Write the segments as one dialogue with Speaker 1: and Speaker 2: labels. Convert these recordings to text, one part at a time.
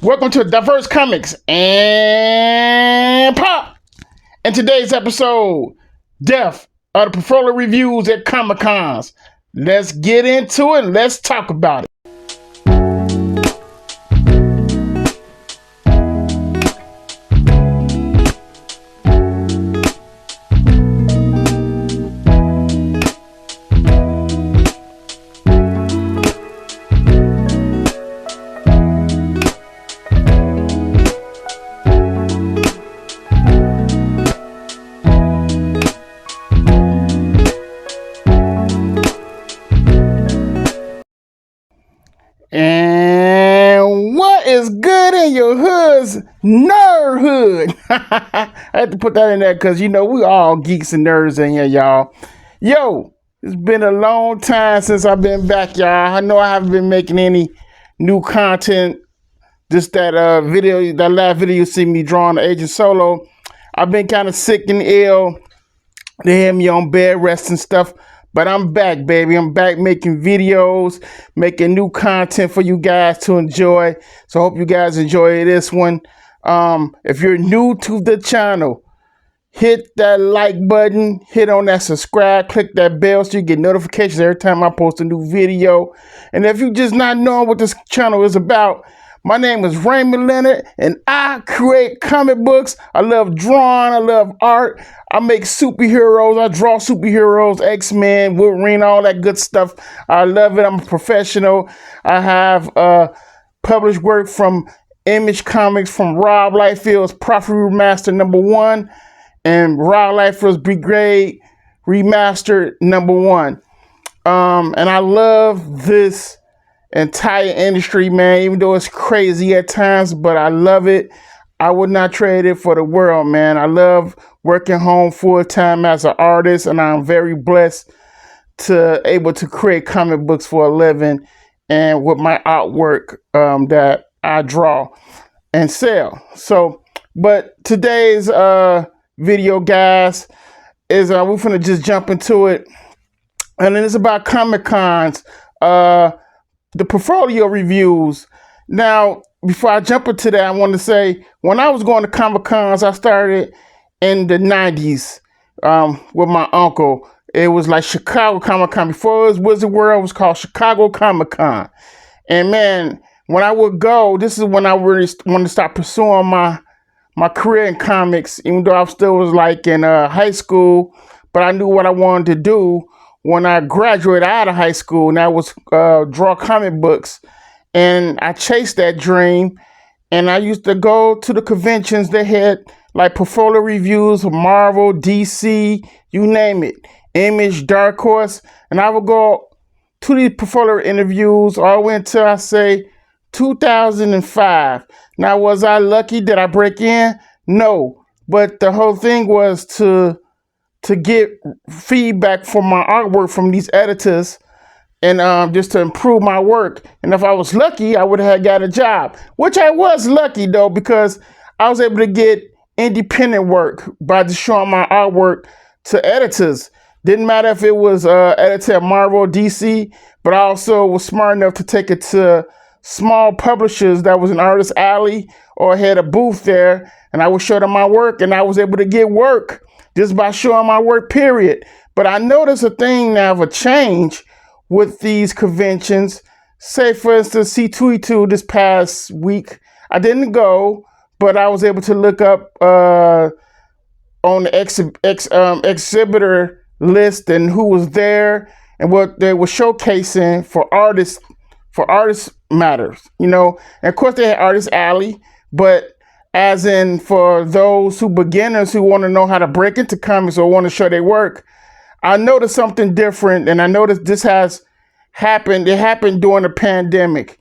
Speaker 1: Welcome to Diverse Comics and Pop. In today's episode, Death of the Portfolio Reviews at Comic Cons. Let's get into it. Let's talk about it. And what is good in your hood's nerdhood? I had to put that in there because, we all geeks and nerds in here, y'all. Yo, it's been a long time since I've been back, y'all. I know I haven't been making any new content. Just that last video you see me drawing the Agent Solo. I've been kind of sick and ill. They had me on bed rest and stuff. But I'm back, baby. I'm back making videos, making new content for you guys to enjoy. So I hope you guys enjoy this one. If you're new to the channel, hit that like button, hit on that subscribe, click that bell so you get notifications every time I post a new video. And if you just not knowing what this channel is about, my name is Raymond Leonard, and I create comic books. I love drawing. I love art. I make superheroes. I draw superheroes, X-Men, Wolverine, all that good stuff. I love it. I'm a professional. I have published work from Image Comics, from Rob Lightfield's Prophecy Remastered #1 and Rob Lightfield's Brigade Remastered #1. And I love this entire industry, man, even though it's crazy at times, but I love it. I would not trade it for the world, man. I love working home full time as an artist, and I'm very blessed to able to create comic books for a living and with my artwork that I draw and sell. So, but today's video, guys, is we're gonna just jump into it, and then it's about Comic Cons. The portfolio reviews. Now, before I jump into that, I want to say when I was going to Comic Cons, I started in the 90s with my uncle. It was like Chicago Comic Con. Before it was Wizard World, it was called Chicago Comic Con. And man, when I would go, this is when I really wanted to start pursuing my career in comics, even though I still was like in high school, but I knew what I wanted to do when I graduated out of high school, and that was draw comic books. And I chased that dream, and I used to go to the conventions. They had like portfolio reviews of Marvel, DC, you name it, Image, Dark Horse, and I would go to these portfolio interviews all the way until I say 2005. Now, was I lucky? Did I break in? No, but the whole thing was to get feedback from my artwork from these editors, and just to improve my work. And if I was lucky, I would have got a job, which I was lucky though, because I was able to get independent work by just showing my artwork to editors. Didn't matter if it was editor at Marvel or DC, but I also was smart enough to take it to small publishers that was in Artist Alley or had a booth there, and I would show them my work, and I was able to get work just by showing my work, period. But I noticed a thing now of a change with these conventions. Say, for instance, C2E2 this past week. I didn't go, but I was able to look up on the exhibitor list and who was there and what they were showcasing for artists matters, And of course they had Artist Alley, but as in for those beginners who want to know how to break into comics or want to show their work, I noticed something different, and I noticed this has happened. It happened during the pandemic,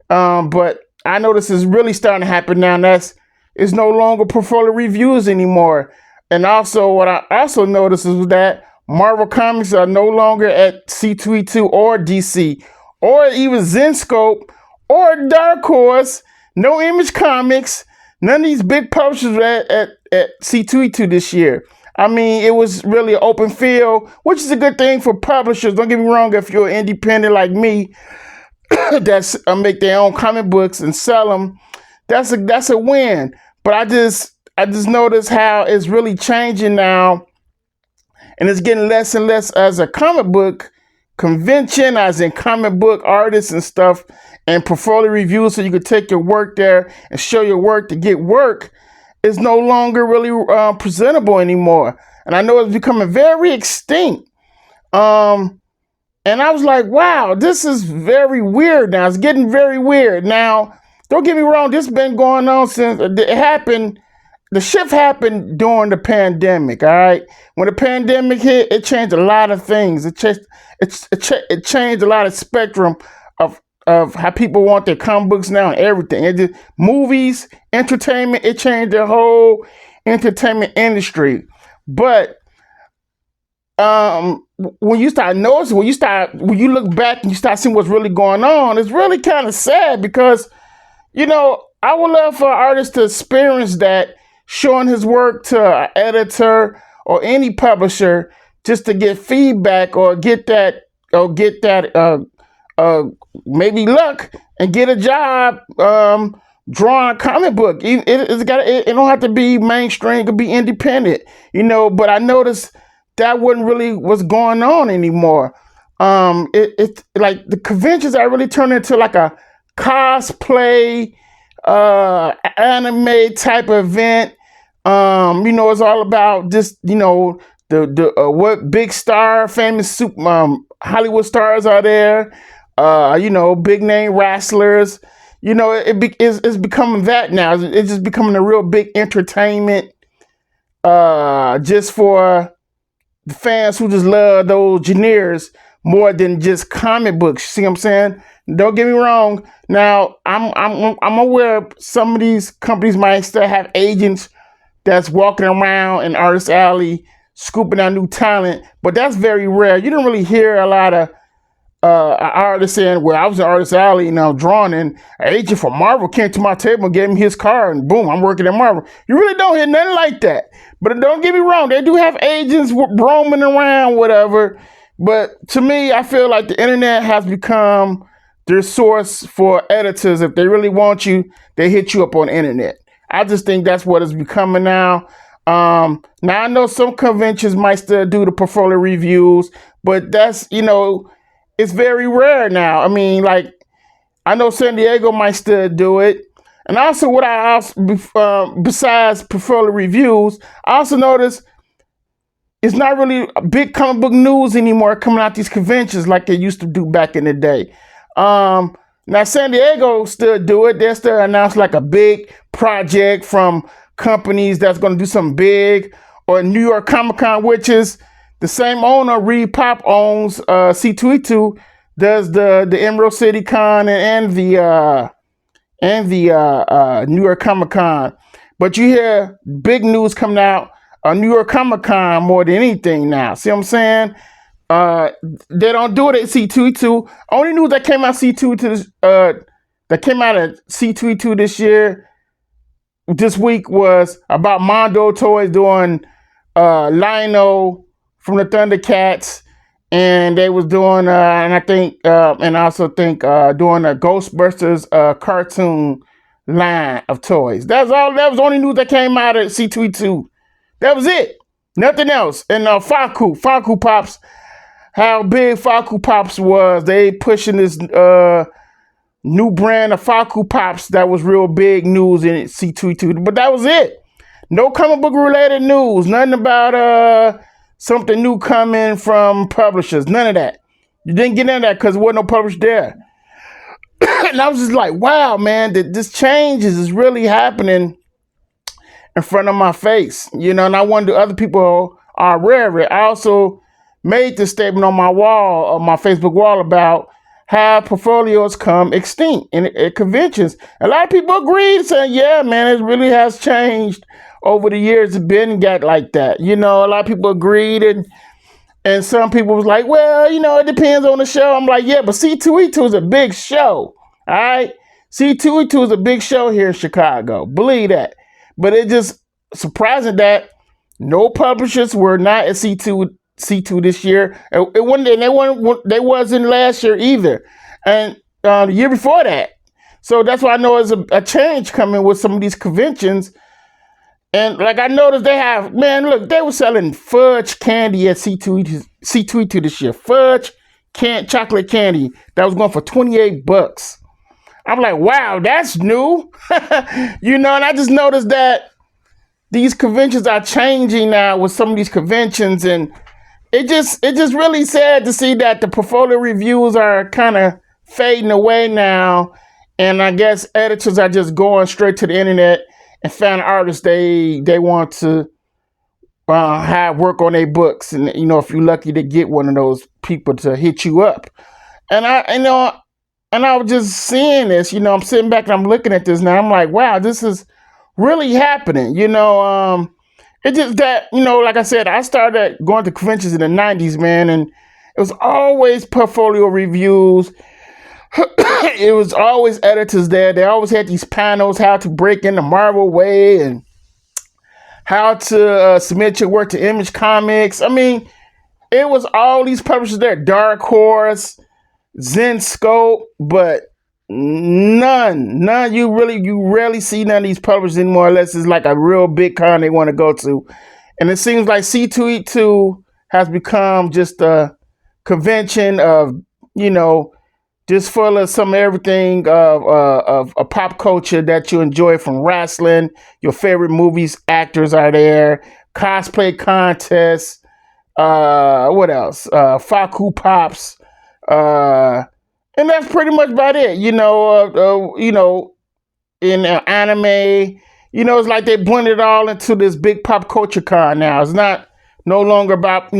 Speaker 1: but I noticed it's really starting to happen now. And it's no longer portfolio reviews anymore. And also, what I also noticed is that Marvel comics are no longer at C2E2 or DC or even Zenscope or Dark Horse. No Image Comics. None of these big publishers were at C2E2 this year. I mean, it was really an open field, which is a good thing for publishers. Don't get me wrong, if you're independent like me, that's make their own comic books and sell them, that's a win. But I just noticed how it's really changing now, and it's getting less and less as a comic book convention, as in comic book artists and stuff, and portfolio reviews, so you could take your work there and show your work to get work, is no longer really presentable anymore. And I know it's becoming very extinct. Um, and I was like, wow, this is very weird now. It's getting very weird. Now, don't get me wrong, this has been going on since it happened. The shift happened during the pandemic, all right? When the pandemic hit, it changed a lot of things. It changed a lot of spectrum of how people want their comic books now and everything. It just, movies, entertainment, it changed the whole entertainment industry. But when you start noticing, when you look back and you start seeing what's really going on, it's really kind of sad because, I would love for an artist to experience that, showing his work to an editor or any publisher just to get feedback or get that uh, maybe luck and get a job drawing a comic book. It don't have to be mainstream, it could be independent, but I noticed that wasn't really what's going on anymore. It's like the conventions are really turning into like a cosplay anime type event. It's all about just, the what big star, famous Hollywood stars are there, big name wrestlers. It's becoming that now. It's just becoming a real big entertainment, just for the fans who just love those genres more than just comic books. See what I'm saying? Don't get me wrong. Now, I'm aware some of these companies might still have agents that's walking around in Artist Alley scooping out new talent, but that's very rare. You don't really hear a lot of artists saying, "Well, I was in Artist Alley, drawing, and an agent from Marvel came to my table and gave me his card, and boom, I'm working at Marvel." You really don't hear nothing like that. But don't get me wrong, they do have agents roaming around, whatever. But to me, I feel like the internet has become their source for editors. If they really want you, they hit you up on the internet. I just think that's what it's becoming now. Now I know some conventions might still do the portfolio reviews, but that's, it's very rare now. I mean, like, I know San Diego might still do it. And also, what I also, besides portfolio reviews, I also noticed it's not really a big comic book news anymore coming out these conventions like they used to do back in the day. Now San Diego still do it. They still announce like a big project from companies that's going to do something big. Or New York Comic Con, which is the same owner, Reed Pop owns C2E2, does the Emerald City Con and the New York Comic Con. But you hear big news coming out New York Comic Con more than anything now. See what I'm saying? They don't do it at C2E2. Only news that came out at C2E2 this week was about Mondo Toys doing Lino from the Thundercats, and they was doing and I also think doing a Ghostbusters cartoon line of toys. That was the only news that came out at C2E2. That was it. Nothing else. And Faku Pops, how big Faku Pops was. They pushing this new brand of Faku Pops that was real big news in C2E2. But that was it. No comic book related news. Nothing about something new coming from publishers. None of that. You didn't get into that because there wasn't no publisher there. And I was just like, wow, man, this change is really happening in front of my face. And I wonder other people are aware of it. I also made this statement on my wall, on my Facebook wall, about how portfolios come extinct at conventions. A lot of people agreed, saying, yeah, man, it really has changed over the years. It's been got like that. A lot of people agreed, and some people was like, well, it depends on the show. I'm like, yeah, but C2E2 is a big show. All right? C2E2 is a big show here in Chicago. Believe that. But it's just surprising that no publishers were not at C2 this year. They wasn't last year either. And the year before that. So that's why I know there's a change coming with some of these conventions. And like I noticed they have, man, look, they were selling fudge candy at C2E2 this year. Fudge chocolate candy that was going for $28. I'm like, wow, that's new. And I just noticed that these conventions are changing now with some of these conventions, and it just really sad to see that the portfolio reviews are kind of fading away now, and I guess editors are just going straight to the internet and find artists they want to have work on their books, and if you're lucky to get one of those people to hit you up, and I was just seeing this, I'm sitting back and I'm looking at this now, I'm like, wow, this is really happening, It's just that, like I said, I started going to conventions in the 90s, man, and it was always portfolio reviews. It was always editors there. They always had these panels, how to break in the Marvel way and how to submit your work to Image Comics. I mean, it was all these publishers there, Dark Horse, Zenscope, but none. You rarely see none of these publishers anymore unless it's like a real big con they want to go to. And it seems like C2E2 has become just a convention of, just full of some everything of a pop culture that you enjoy, from wrestling, your favorite movies, actors are there, cosplay contests, what else? Faku Pops, and that's pretty much about it. In anime, it's like they blended it all into this big pop culture con now. It's no longer about,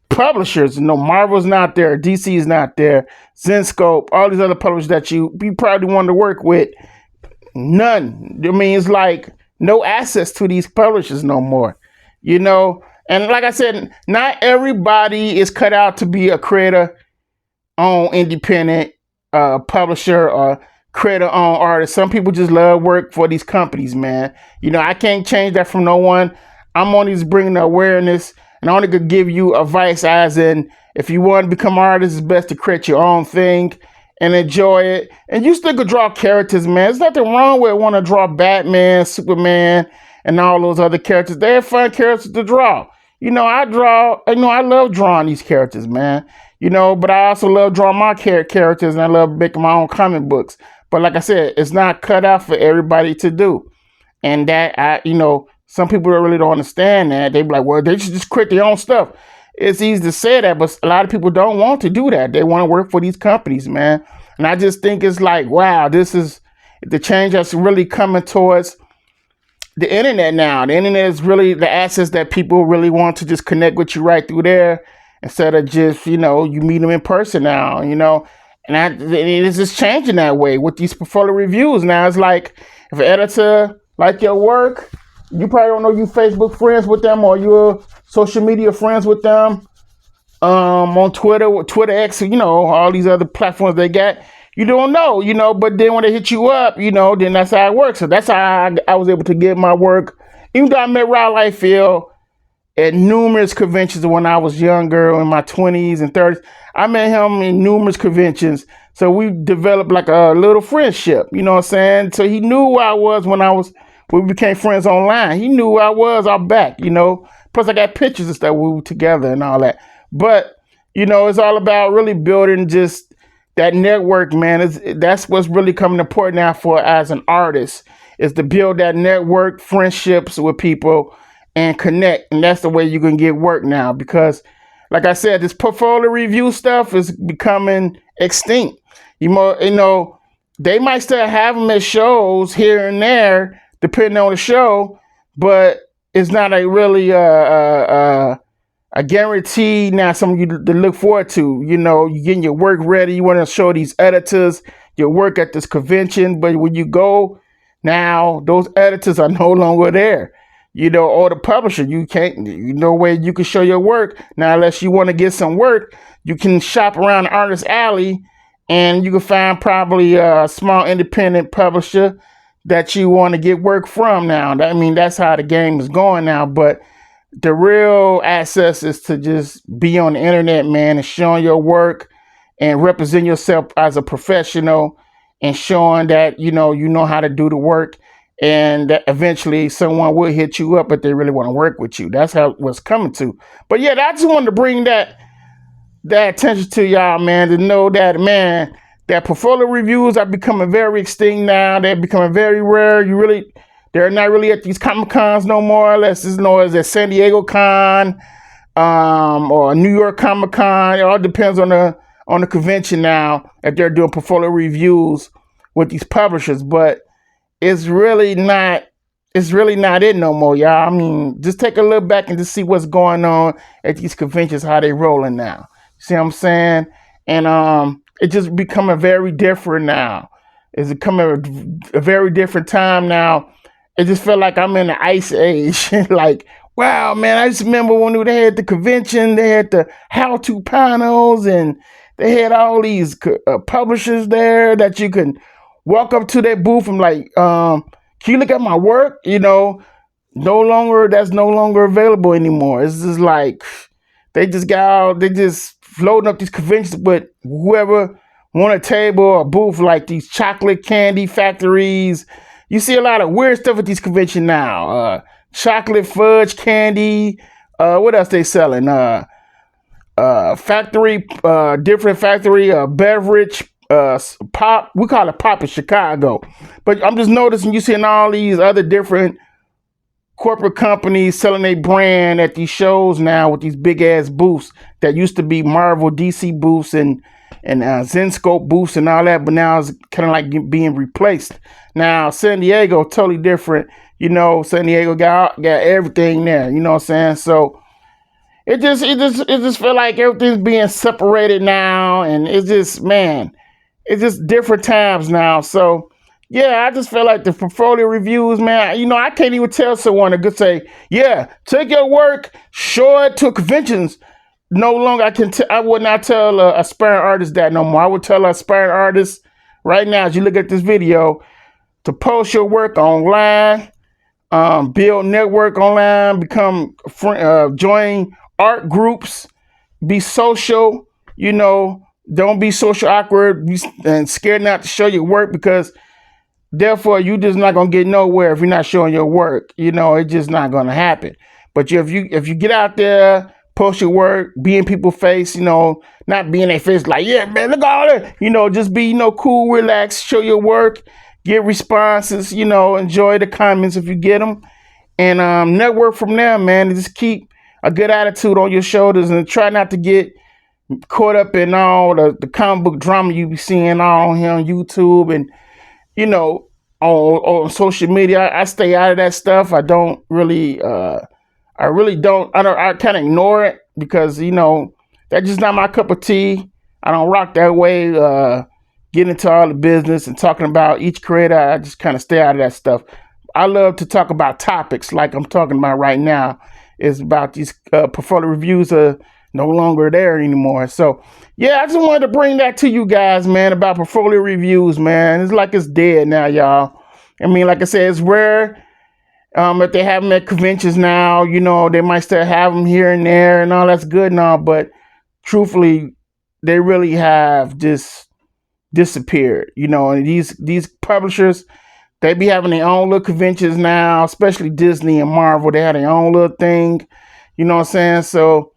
Speaker 1: publishers. Marvel's not there, DC's not there, Zenscope, all these other publishers that you probably want to work with. None. I mean, it's like no access to these publishers no more. And like I said, not everybody is cut out to be a creator on independent publisher or creator on artist. Some people just love work for these companies, man. I can't change that from no one. I'm only just bringing the awareness, and I only could give you advice as in, if you want to become an artist, it's best to create your own thing and enjoy it. And you still could draw characters, man. There's nothing wrong with want to draw Batman, Superman, and all those other characters. They're fun characters to draw. I love drawing these characters, man. But I also love drawing my characters, and I love making my own comic books. But like I said, it's not cut out for everybody to do. And that, some people really don't understand that. They be like, well, they should just create their own stuff. It's easy to say that, but a lot of people don't want to do that. They want to work for these companies, man. And I just think it's like, wow, this is the change that's really coming towards the internet now. The internet is really the access that people really want to just connect with you right through there, instead of just, you meet them in person now, and it's just changing that way with these portfolio reviews. Now it's like, if an editor like your work, you probably don't know you Facebook friends with them, or you're social media friends with them, on Twitter X, all these other platforms they got. You don't know, but then when they hit you up, then that's how it works. So that's how I was able to get my work. Even though I met Rob Liefeld at numerous conventions when I was younger, in my 20s and 30s. I met him in numerous conventions. So we developed like a little friendship, you know what I'm saying? So he knew who I was when we became friends online. He knew who I was out back, Plus I got pictures and stuff, we were together and all that. But, it's all about really building just that network, man. That's what's really coming important now for as an artist, is to build that network, friendships with people, and connect. And that's the way you can get work now, because like I said, this portfolio review stuff is becoming extinct. They might still have them at shows here and there, depending on the show, but it's not a really a guarantee now, something you to look forward to. You're getting your work ready. You want to show these editors your work at this convention, but when you go now, those editors are no longer there. Or the publisher, you can't, no way you can show your work. Now, unless you want to get some work, you can shop around the artist alley, and you can find probably a small independent publisher that you want to get work from now. That's how the game is going now. But the real access is to just be on the internet, man, and showing your work and represent yourself as a professional, and showing that you know how to do the work, and that eventually someone will hit you up if they really want to work with you. That's how it was coming to. But yeah, I just wanted to bring that attention to y'all, man, to know that, man, that portfolio reviews are becoming very extinct now. They're becoming very rare. They're not really at these Comic Cons no more, unless it's as a San Diego Con, or a New York Comic Con. It all depends on the convention now if they're doing portfolio reviews with these publishers. But it's really not it no more, y'all. I mean, just take a look back and just see what's going on at these conventions, how they rolling now. See what I'm saying? And it just becoming very different now. It's becoming a very different time now. It just felt like I'm in the ice age. Like, wow, man, I just remember when they had the convention, they had the how-to panels, and they had all these publishers there that you can walk up to their booth and like, can you look at my work? That's no longer available anymore. It's just like they just floating up these conventions with whoever want a table or a booth, like these chocolate candy factories. You see a lot of weird stuff at these conventions now. Chocolate fudge candy. What else they selling? Factory, different factory, beverage, pop. We call it pop in Chicago. But I'm just noticing you seeing all these other different corporate companies selling their brand at these shows now with these big ass booths that used to be Marvel, DC booths and Zenscope booths and all that, but now it's kind of like being replaced. Now San Diego totally different. San Diego got everything there. You know what I'm saying? So it just feel like everything's being separated now, and it's just different times now. So yeah, I just feel like the portfolio reviews, man. I can't even tell someone to go say, yeah, take your work, show it to conventions. No longer I would not tell a aspiring artist that no more. I would tell an aspiring artist right now, as you look at this video, to post your work online, build network online, join art groups, be social. Don't be social awkward and scared not to show your work, because therefore you just not gonna get nowhere if you're not showing your work. It's just not gonna happen. But if you get out there, post your work, be in people's face, not be in their face like, yeah, man, look at all that. Just be, cool, relax, show your work, get responses, enjoy the comments if you get them, and network from there, man. And just keep a good attitude on your shoulders and try not to get caught up in all the comic book drama you be seeing all here on YouTube and, on social media. I stay out of that stuff. I don't really, I kind of ignore it because, that's just not my cup of tea. I don't rock that way. Get into all the business and talking about each creator. I just kind of stay out of that stuff. I love to talk about topics like I'm talking about right now. It's about these portfolio reviews are no longer there anymore. So yeah, I just wanted to bring that to you guys, man, about portfolio reviews, man. It's like it's dead now, y'all. I mean, like I said, it's rare. If they have them at conventions now, they might still have them here and there and all that's good and all, but truthfully, they really have just disappeared. And these publishers, they be having their own little conventions now, especially Disney and Marvel. They have their own little thing, you know what I'm saying? So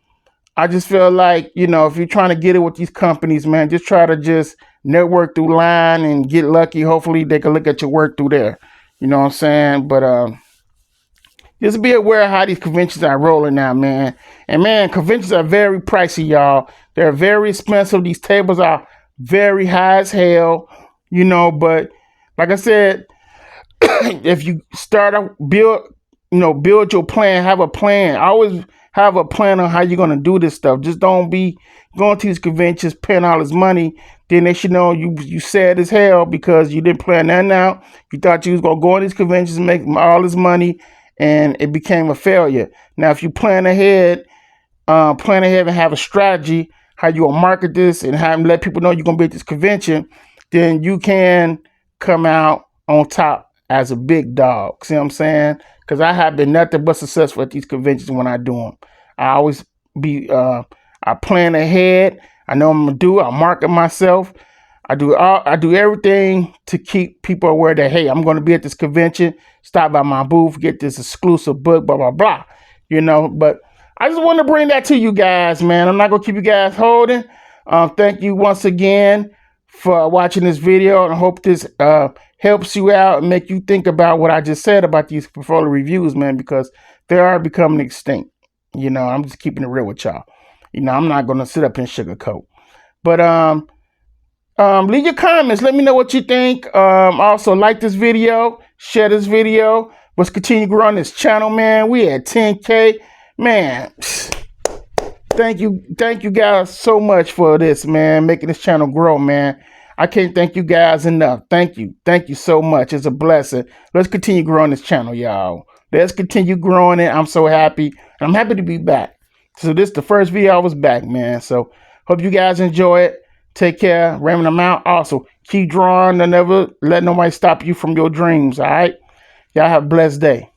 Speaker 1: I just feel like, if you're trying to get it with these companies, man, just try to just network through line and get lucky. Hopefully they can look at your work through there. You know what I'm saying? But just be aware of how these conventions are rolling now, man. And man, conventions are very pricey, y'all. They're very expensive. These tables are very high as hell, but like I said, if you start out, build your plan, have a plan. Always have a plan on how you're going to do this stuff. Just don't be going to these conventions, paying all this money. Then they should know you sad as hell because you didn't plan that out. You thought you was going to go on these conventions and make all this money, and it became a failure. Now, if you plan ahead and have a strategy, how you gonna market this and let people know you're gonna be at this convention, then you can come out on top as a big dog. See what I'm saying? Because I have been nothing but successful at these conventions when I do them. I always I plan ahead. I know I'm gonna do it. I market myself. I do everything to keep people aware that, hey, I'm going to be at this convention. Stop by my booth, get this exclusive book, blah blah blah. But I just want to bring that to you guys, man. I'm not going to keep you guys holding. Thank you once again for watching this video, and I hope this helps you out and make you think about what I just said about these portfolio reviews, man, because they are becoming extinct. I'm just keeping it real with y'all. I'm not going to sit up and sugarcoat. But leave your comments. Let me know what you think. Also, like this video, share this video. Let's continue growing this channel, man. We at 10K, man. Thank you guys so much for this, man. Making this channel grow, man. I can't thank you guys enough. Thank you so much. It's a blessing. Let's continue growing this channel, y'all. Let's continue growing it. I'm so happy. And I'm happy to be back. So this is the first video I was back, man. So hope you guys enjoy it. Take care. Raymond, I'm out. Also, keep drawing and never let nobody stop you from your dreams, all right? Y'all have a blessed day.